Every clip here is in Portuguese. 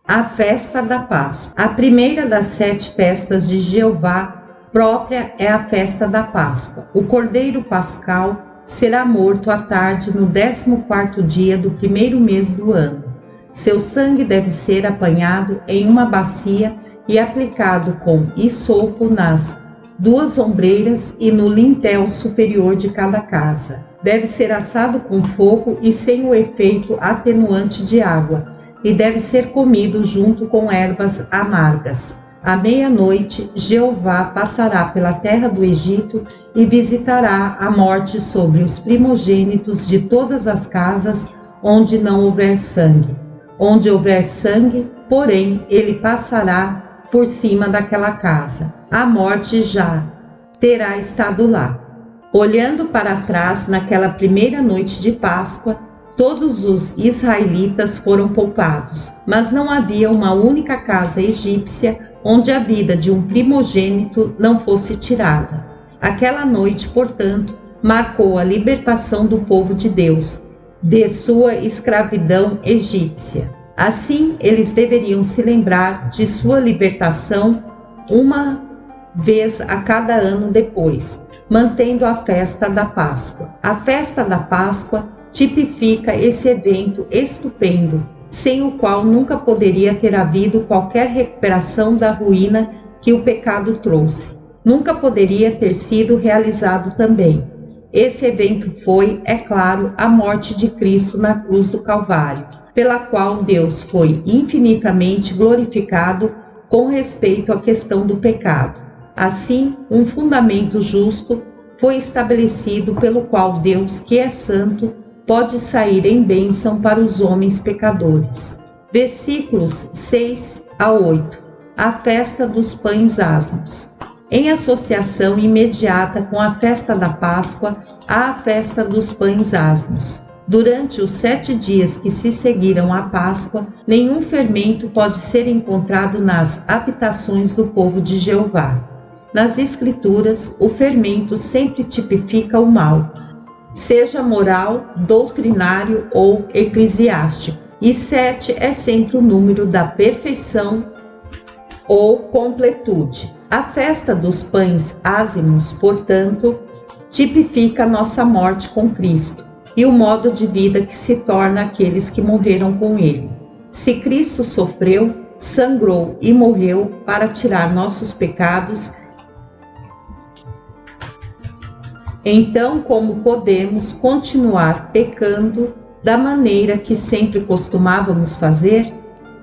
A festa da Páscoa. A primeira das 7 festas de Jeová própria é a festa da Páscoa. O cordeiro pascal será morto à tarde no 14º dia do primeiro mês do ano. Seu sangue deve ser apanhado em uma bacia e aplicado com hisopo nas 2 ombreiras e no lintel superior de cada casa. Deve ser assado com fogo e sem o efeito atenuante de água, e deve ser comido junto com ervas amargas. À meia-noite, Jeová passará pela terra do Egito e visitará a morte sobre os primogênitos de todas as casas onde não houver sangue. Onde houver sangue, porém, ele passará por cima daquela casa. A morte já terá estado lá. Olhando para trás, naquela primeira noite de Páscoa, todos os israelitas foram poupados, mas não havia uma única casa egípcia onde a vida de um primogênito não fosse tirada. Aquela noite, portanto, marcou a libertação do povo de Deus, de sua escravidão egípcia. Assim, eles deveriam se lembrar de sua libertação uma vez a cada ano depois, mantendo a festa da Páscoa. A festa da Páscoa tipifica esse evento estupendo, sem o qual nunca poderia ter havido qualquer recuperação da ruína que o pecado trouxe. Nunca poderia ter sido realizado também. Esse evento foi, é claro, a morte de Cristo na cruz do Calvário, pela qual Deus foi infinitamente glorificado com respeito à questão do pecado. Assim, um fundamento justo foi estabelecido pelo qual Deus, que é santo, pode sair em bênção para os homens pecadores. Versículos 6 a 8. A festa dos pães asmos. Em associação imediata com a festa da Páscoa, há a festa dos pães asmos. Durante os 7 dias que se seguiram à Páscoa, nenhum fermento pode ser encontrado nas habitações do povo de Jeová. Nas Escrituras, o fermento sempre tipifica o mal, seja moral, doutrinário ou eclesiástico. E 7 é sempre o número da perfeição ou completude. A festa dos pães ázimos, portanto, tipifica nossa morte com Cristo e o modo de vida que se torna aqueles que morreram com Ele. Se Cristo sofreu, sangrou e morreu para tirar nossos pecados, então como podemos continuar pecando da maneira que sempre costumávamos fazer?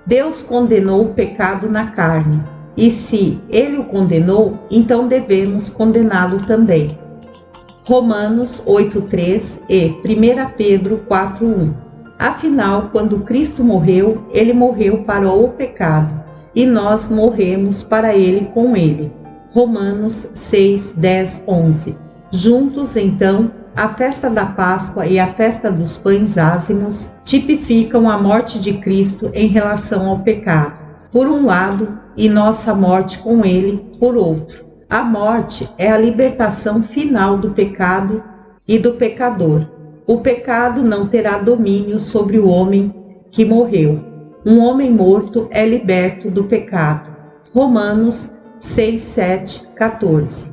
Deus condenou o pecado na carne, e se Ele o condenou, então devemos condená-lo também. Romanos 8:3 e 1 Pedro 4:1. Afinal, quando Cristo morreu, Ele morreu para o pecado, e nós morremos para Ele com Ele. Romanos 6:10-11. Juntos, então, a festa da Páscoa e a festa dos pães ázimos tipificam a morte de Cristo em relação ao pecado, por um lado, e nossa morte com Ele, por outro. A morte é a libertação final do pecado e do pecador. O pecado não terá domínio sobre o homem que morreu. Um homem morto é liberto do pecado. Romanos 6:7-14.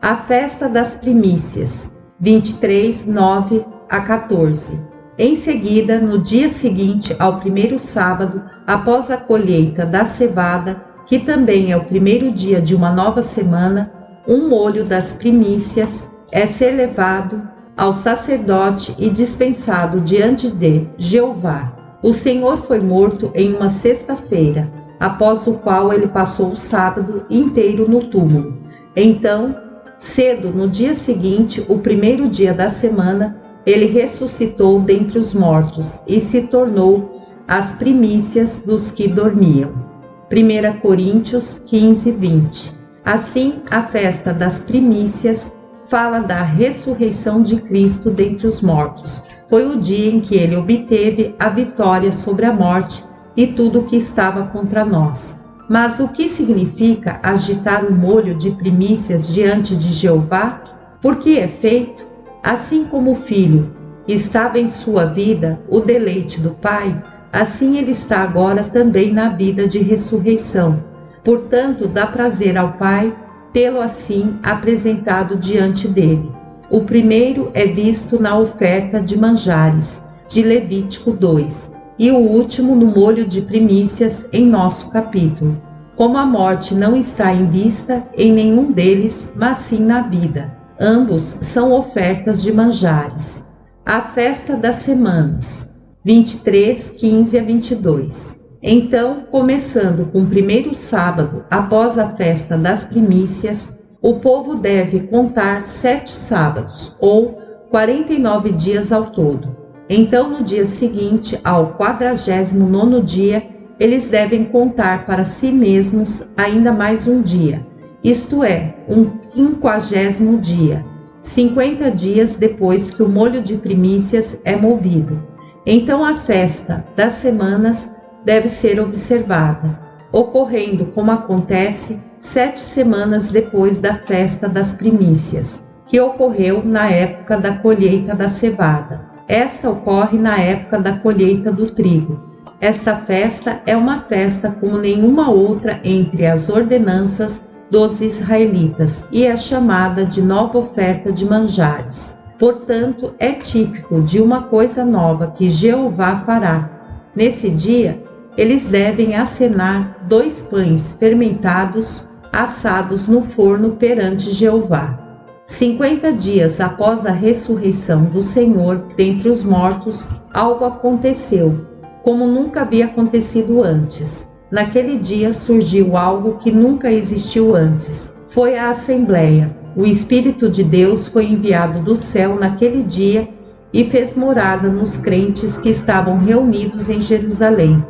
A festa das primícias, 23:9-14. Em seguida, no dia seguinte ao primeiro sábado, após a colheita da cevada, que também é o primeiro dia de uma nova semana, um molho das primícias é ser levado ao sacerdote e dispensado diante de Jeová. O Senhor foi morto em uma sexta-feira, após o qual ele passou o sábado inteiro no túmulo. Então, cedo no dia seguinte, o primeiro dia da semana, ele ressuscitou dentre os mortos e se tornou as primícias dos que dormiam. 1 Coríntios 15:20. Assim, a festa das primícias fala da ressurreição de Cristo dentre os mortos. Foi o dia em que ele obteve a vitória sobre a morte e tudo o que estava contra nós. Mas o que significa agitar o molho de primícias diante de Jeová? Porque é feito, assim como o filho estava em sua vida o deleite do Pai, assim ele está agora também na vida de ressurreição. Portanto, dá prazer ao Pai tê-lo assim apresentado diante dele. O primeiro é visto na oferta de manjares, de Levítico 2, e o último no molho de primícias em nosso capítulo. Como a morte não está em vista em nenhum deles, mas sim na vida. Ambos são ofertas de manjares. A festa das semanas, 23, 15 a 22. Então, começando com o primeiro sábado após a festa das primícias, o povo deve contar 7 sábados, ou 49 dias ao todo. Então, no dia seguinte, ao 49º dia, eles devem contar para si mesmos ainda mais um dia, isto é, um 50º dia, 50 dias depois que o molho de primícias é movido. Então, a festa das semanas deve ser observada, ocorrendo como acontece 7 semanas depois da festa das primícias, que ocorreu na época da colheita da cevada. Esta ocorre na época da colheita do trigo. Esta festa é uma festa como nenhuma outra entre as ordenanças dos israelitas e é chamada de nova oferta de manjares. Portanto, é típico de uma coisa nova que Jeová fará. Nesse dia, eles devem acenar 2 pães fermentados, assados no forno perante Jeová. 50 dias após a ressurreição do Senhor dentre os mortos, algo aconteceu, como nunca havia acontecido antes. Naquele dia surgiu algo que nunca existiu antes. Foi a Assembleia. O Espírito de Deus foi enviado do céu naquele dia e fez morada nos crentes que estavam reunidos em Jerusalém.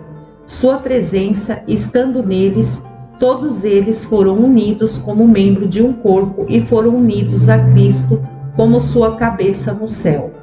Sua presença, estando neles, todos eles foram unidos como membro de um corpo e foram unidos a Cristo como sua cabeça no céu.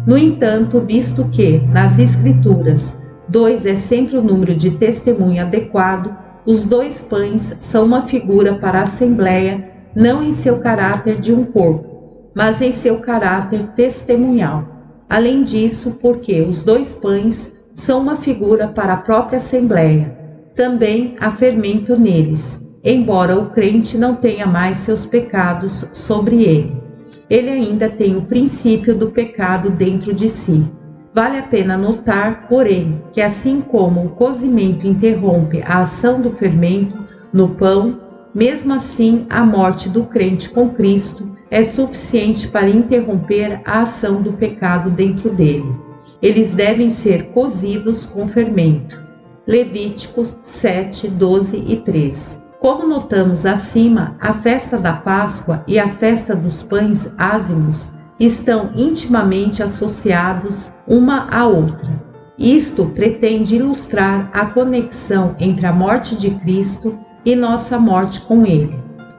No entanto, visto que, nas Escrituras, 2 é sempre o número de testemunho adequado, os 2 pães são uma figura para a Assembleia, não em seu caráter de um corpo, mas em seu caráter testemunhal. Além disso, porque os 2 pães são uma figura para a própria Assembleia, também há fermento neles, embora o crente não tenha mais seus pecados sobre ele. Ele ainda tem o princípio do pecado dentro de si. Vale a pena notar, porém, que assim como o cozimento interrompe a ação do fermento no pão, mesmo assim a morte do crente com Cristo é suficiente para interromper a ação do pecado dentro dele. Eles devem ser cozidos com fermento. Levíticos 7, 12 e 3. Como notamos acima, a festa da Páscoa e a festa dos pães ázimos estão intimamente associados uma à outra. Isto pretende ilustrar a conexão entre a morte de Cristo e nossa morte com Ele.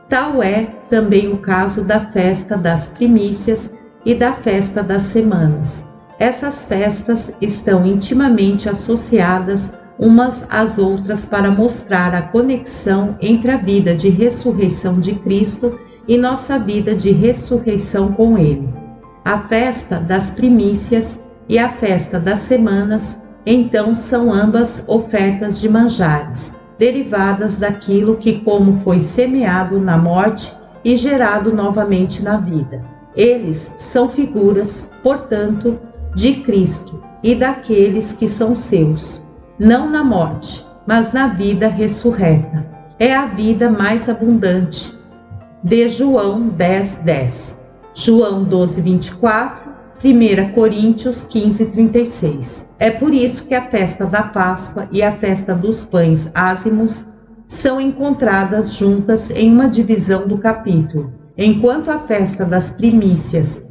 Tal é também o caso da festa das primícias e da festa das semanas. Essas festas estão intimamente associadas umas às outras para mostrar a conexão entre a vida de ressurreição de Cristo e nossa vida de ressurreição com Ele. A festa das primícias e a festa das semanas, então, são ambas ofertas de manjares, derivadas daquilo que como foi semeado na morte e gerado novamente na vida. Eles são figuras, portanto, de Cristo e daqueles que são seus, não na morte, mas na vida ressurreta. É a vida mais abundante. De João 10, 10. João 12, 24, 1 Coríntios 15, 36. É por isso que a festa da Páscoa e a festa dos pães ázimos são encontradas juntas em uma divisão do capítulo, enquanto a festa das primícias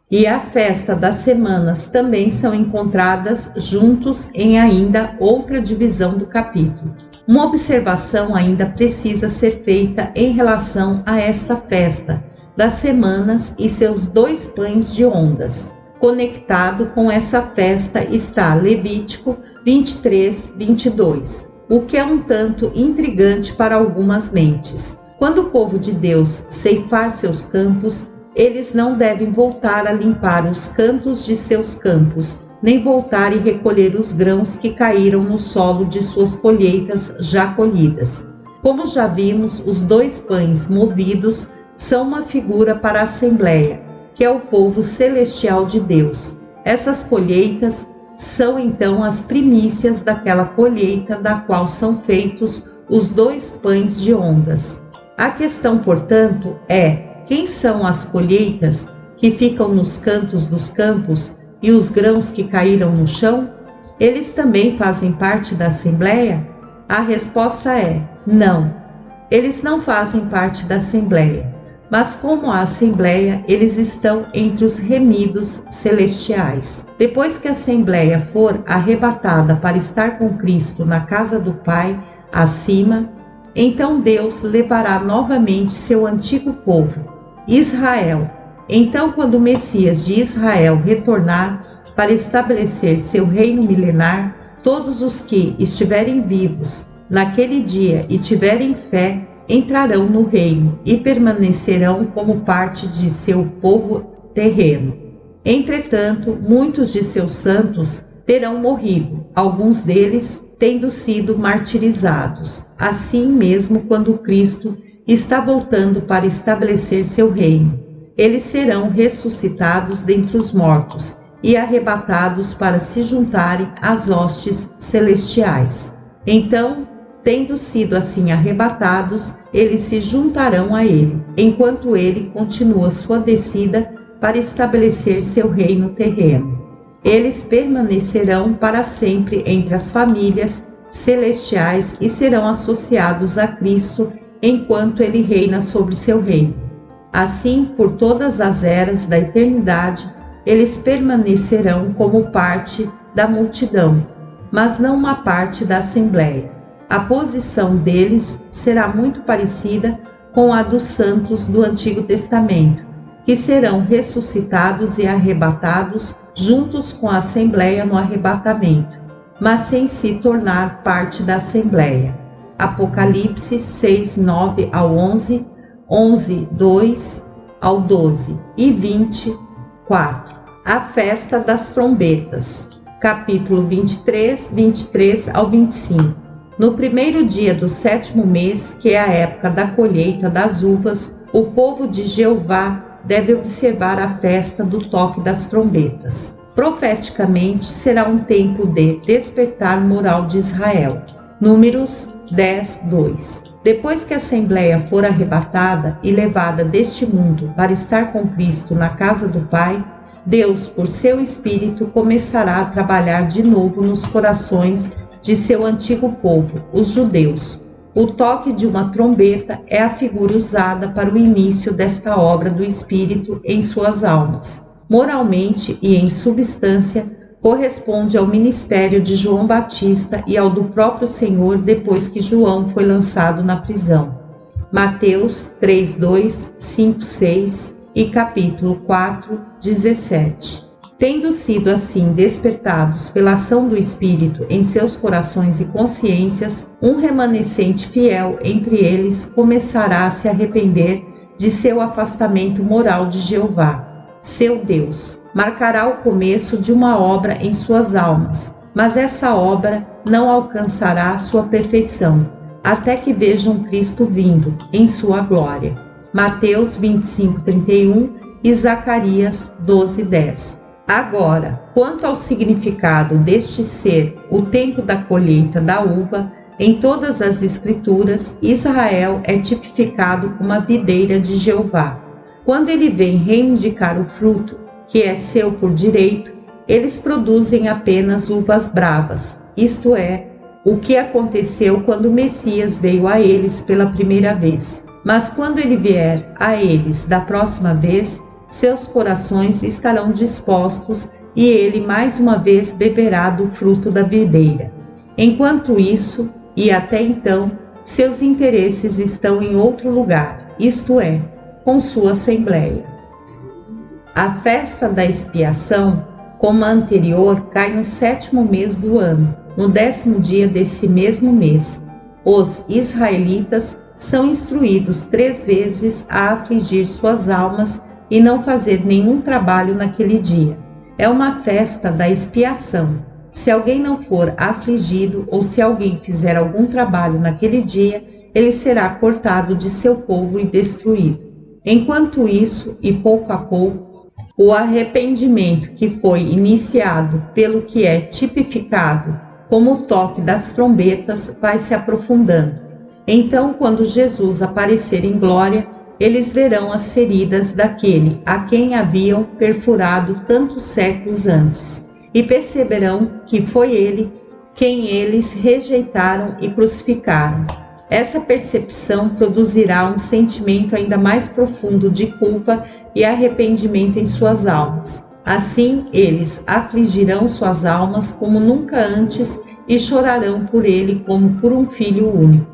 e a festa das semanas também são encontradas juntos em ainda outra divisão do capítulo. Uma observação ainda precisa ser feita em relação a esta festa das semanas e seus 2 pães de ondas. Conectado com essa festa está Levítico 23, 22, o que é um tanto intrigante para algumas mentes. Quando o povo de Deus ceifar seus campos, eles não devem voltar a limpar os cantos de seus campos, nem voltar e recolher os grãos que caíram no solo de suas colheitas já colhidas. Como já vimos, os 2 pães movidos são uma figura para a Assembleia, que é o povo celestial de Deus. Essas colheitas são então as primícias daquela colheita da qual são feitos os 2 pães de ondas. A questão, portanto, é: quem são as colheitas que ficam nos cantos dos campos e os grãos que caíram no chão? Eles também fazem parte da Assembleia? A resposta é: não. Eles não fazem parte da Assembleia, mas como a Assembleia, eles estão entre os remidos celestiais. Depois que a Assembleia for arrebatada para estar com Cristo na casa do Pai, acima, então Deus levará novamente seu antigo povo, Israel. Então, quando o Messias de Israel retornar para estabelecer seu reino milenar, todos os que estiverem vivos naquele dia e tiverem fé entrarão no reino e permanecerão como parte de seu povo terreno. Entretanto, muitos de seus santos terão morrido, alguns deles tendo sido martirizados. Assim mesmo, quando Cristo está voltando para estabelecer seu reino, eles serão ressuscitados dentre os mortos e arrebatados para se juntarem às hostes celestiais. Então, tendo sido assim arrebatados, eles se juntarão a ele, enquanto ele continua sua descida para estabelecer seu reino terreno. Eles permanecerão para sempre entre as famílias celestiais e serão associados a Cristo enquanto ele reina sobre seu reino. Assim, por todas as eras da eternidade, eles permanecerão como parte da multidão, mas não uma parte da Assembleia. A posição deles será muito parecida com a dos santos do Antigo Testamento, que serão ressuscitados e arrebatados juntos com a Assembleia no arrebatamento, mas sem se tornar parte da Assembleia. Apocalipse 6, 9 ao 11, 11, 2 ao 12 e 24. A festa das trombetas, capítulo 23, 23 ao 25. No primeiro dia do 7º mês, que é a época da colheita das uvas, o povo de Jeová deve observar a festa do toque das trombetas. Profeticamente, será um tempo de despertar moral de Israel. Números 10, 2. Depois que a Assembleia for arrebatada e levada deste mundo para estar com Cristo na casa do Pai, Deus, por seu Espírito, começará a trabalhar de novo nos corações de seu antigo povo, os judeus. O toque de uma trombeta é a figura usada para o início desta obra do Espírito em suas almas. Moralmente e em substância, corresponde ao ministério de João Batista e ao do próprio Senhor depois que João foi lançado na prisão. Mateus 3:2, 5:6 e capítulo 4, 17. Tendo sido assim despertados pela ação do Espírito em seus corações e consciências, um remanescente fiel entre eles começará a se arrepender de seu afastamento moral de Jeová, seu Deus. Marcará o começo de uma obra em suas almas, mas essa obra não alcançará sua perfeição, até que vejam Cristo vindo em sua glória. Mateus 25:31 e Zacarias 12:10. Agora, quanto ao significado deste ser o tempo da colheita da uva, em todas as Escrituras, Israel é tipificado como a videira de Jeová. Quando ele vem reivindicar o fruto, que é seu por direito, eles produzem apenas uvas bravas, isto é, o que aconteceu quando o Messias veio a eles pela primeira vez. Mas quando ele vier a eles da próxima vez, seus corações estarão dispostos e ele mais uma vez beberá do fruto da videira. Enquanto isso, e até então, seus interesses estão em outro lugar, isto é, com sua Assembleia. A festa da expiação, como a anterior, cai no 7º mês do ano, no 10º dia desse mesmo mês. Os israelitas são instruídos 3 vezes a afligir suas almas e não fazer nenhum trabalho naquele dia. É uma festa da expiação. Se alguém não for afligido ou se alguém fizer algum trabalho naquele dia, ele será cortado de seu povo e destruído. Enquanto isso, e pouco a pouco, o arrependimento que foi iniciado pelo que é tipificado como o toque das trombetas vai se aprofundando. Então, quando Jesus aparecer em glória, eles verão as feridas daquele a quem haviam perfurado tantos séculos antes, e perceberão que foi ele quem eles rejeitaram e crucificaram. Essa percepção produzirá um sentimento ainda mais profundo de culpa e arrependimento em suas almas. Assim, eles afligirão suas almas como nunca antes e chorarão por ele como por um filho único.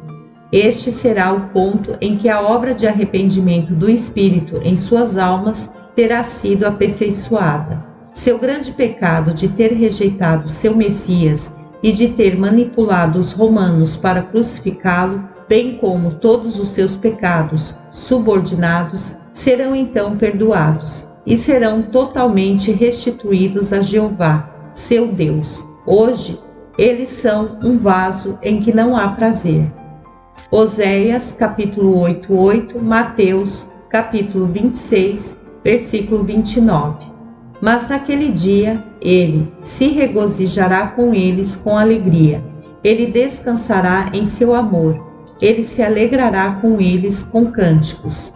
Este será o ponto em que a obra de arrependimento do Espírito em suas almas terá sido aperfeiçoada. Seu grande pecado de ter rejeitado seu Messias e de ter manipulado os romanos para crucificá-lo, bem como todos os seus pecados subordinados, serão então perdoados e serão totalmente restituídos a Jeová, seu Deus. Hoje, eles são um vaso em que não há prazer. Oséias, capítulo 8:8, Mateus, capítulo 26, versículo 29. Mas naquele dia, ele se regozijará com eles com alegria. Ele descansará em seu amor. Ele se alegrará com eles com cânticos.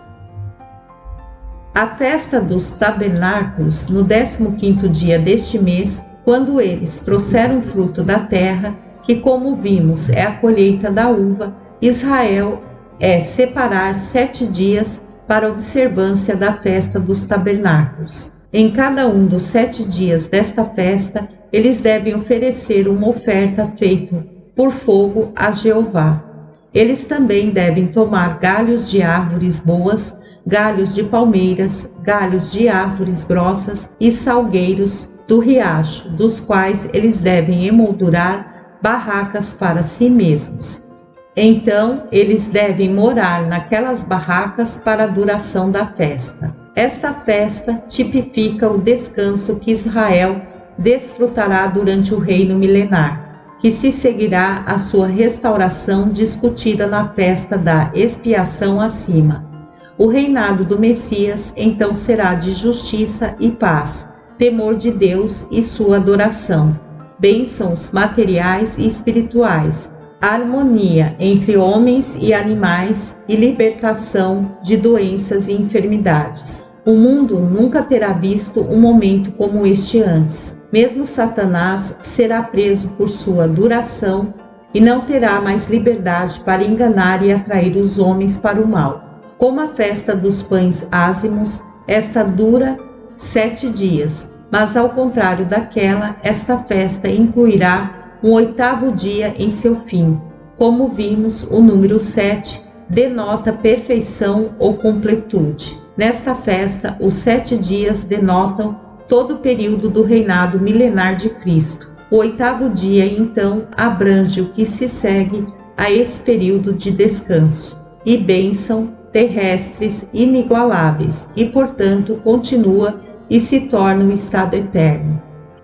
A festa dos tabernáculos, no 15º dia deste mês, quando eles trouxeram o fruto da terra, que como vimos é a colheita da uva, Israel é separar 7 dias para a observância da festa dos tabernáculos. Em cada um dos 7 dias desta festa, eles devem oferecer uma oferta feita por fogo a Jeová. Eles também devem tomar galhos de árvores boas, galhos de palmeiras, galhos de árvores grossas e salgueiros do riacho, dos quais eles devem emoldurar barracas para si mesmos. Então, eles devem morar naquelas barracas para a duração da festa. Esta festa tipifica o descanso que Israel desfrutará durante o reino milenar, que se seguirá a sua restauração discutida na festa da expiação acima. O reinado do Messias então será de justiça e paz, temor de Deus e sua adoração, bênçãos materiais e espirituais, harmonia entre homens e animais e libertação de doenças e enfermidades. O mundo nunca terá visto um momento como este antes. Mesmo Satanás será preso por sua duração e não terá mais liberdade para enganar e atrair os homens para o mal. Como a festa dos pães ázimos, esta dura 7 dias, mas ao contrário daquela, esta festa incluirá um 8º dia em seu fim. Como vimos, o número 7 denota perfeição ou completude. Nesta festa, os 7 dias denotam todo o período do reinado milenar de Cristo. O 8º dia, então, abrange o que se segue a esse período de descanso e bênção terrestres inigualáveis e, portanto, continua e se torna um estado eterno.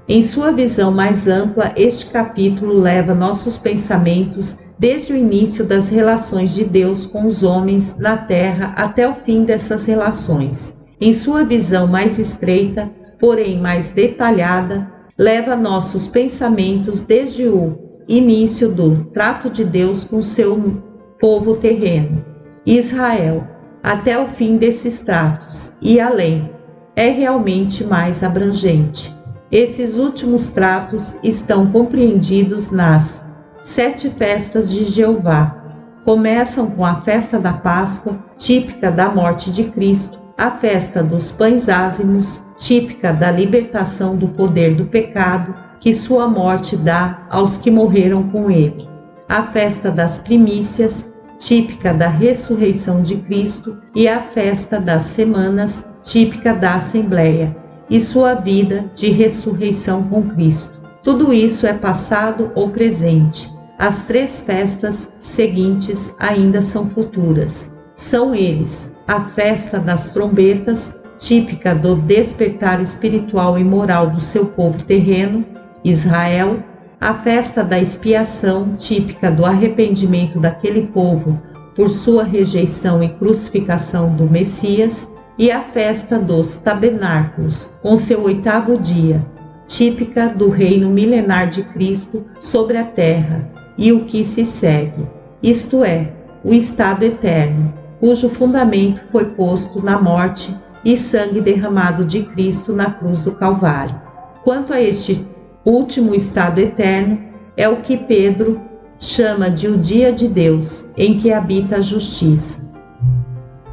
Em sua visão mais ampla, este capítulo leva nossos pensamentos desde o início das relações de Deus com os homens na terra até o fim dessas relações. Em sua visão mais estreita, porém mais detalhada, leva nossos pensamentos desde o início do trato de Deus com seu povo terreno, Israel, até o fim desses tratos e além. É realmente mais abrangente. Esses últimos tratos estão compreendidos nas 7 festas de Jeová. Começam com a festa da Páscoa, típica da morte de Cristo, a festa dos pães ázimos, típica da libertação do poder do pecado, que sua morte dá aos que morreram com ele, a festa das primícias, típica da ressurreição de Cristo, e a festa das semanas, típica da Assembleia, e sua vida de ressurreição com Cristo. Tudo isso é passado ou presente. As 3 festas seguintes ainda são futuras. São eles a festa das trombetas, típica do despertar espiritual e moral do seu povo terreno, Israel, a festa da expiação, típica do arrependimento daquele povo por sua rejeição e crucificação do Messias, e a festa dos tabernáculos, com seu 8º dia, típica do reino milenar de Cristo sobre a terra e o que se segue, isto é, o estado eterno, cujo fundamento foi posto na morte e sangue derramado de Cristo na cruz do Calvário. Quanto a este último estado eterno, é o que Pedro chama de o dia de Deus, em que habita a justiça.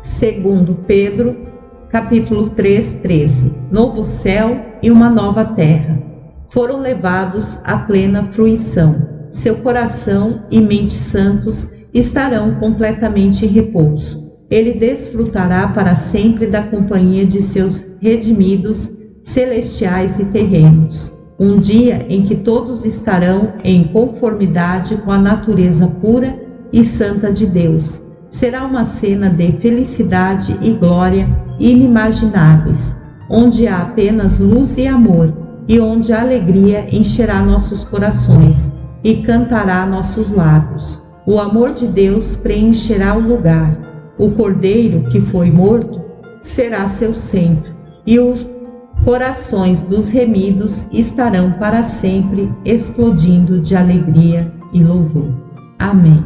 Segundo Pedro, capítulo 3:13. Novo céu e uma nova terra foram levados à plena fruição. Seu coração e mente santos estarão completamente em repouso. Ele desfrutará para sempre da companhia de seus redimidos celestiais e terrenos. Um dia em que todos estarão em conformidade com a natureza pura e santa de Deus. Será uma cena de felicidade e glória inimagináveis, onde há apenas luz e amor, e onde a alegria encherá nossos corações e cantará nossos lábios. O amor de Deus preencherá o lugar. O cordeiro que foi morto será seu centro, e os corações dos remidos estarão para sempre explodindo de alegria e louvor. Amém.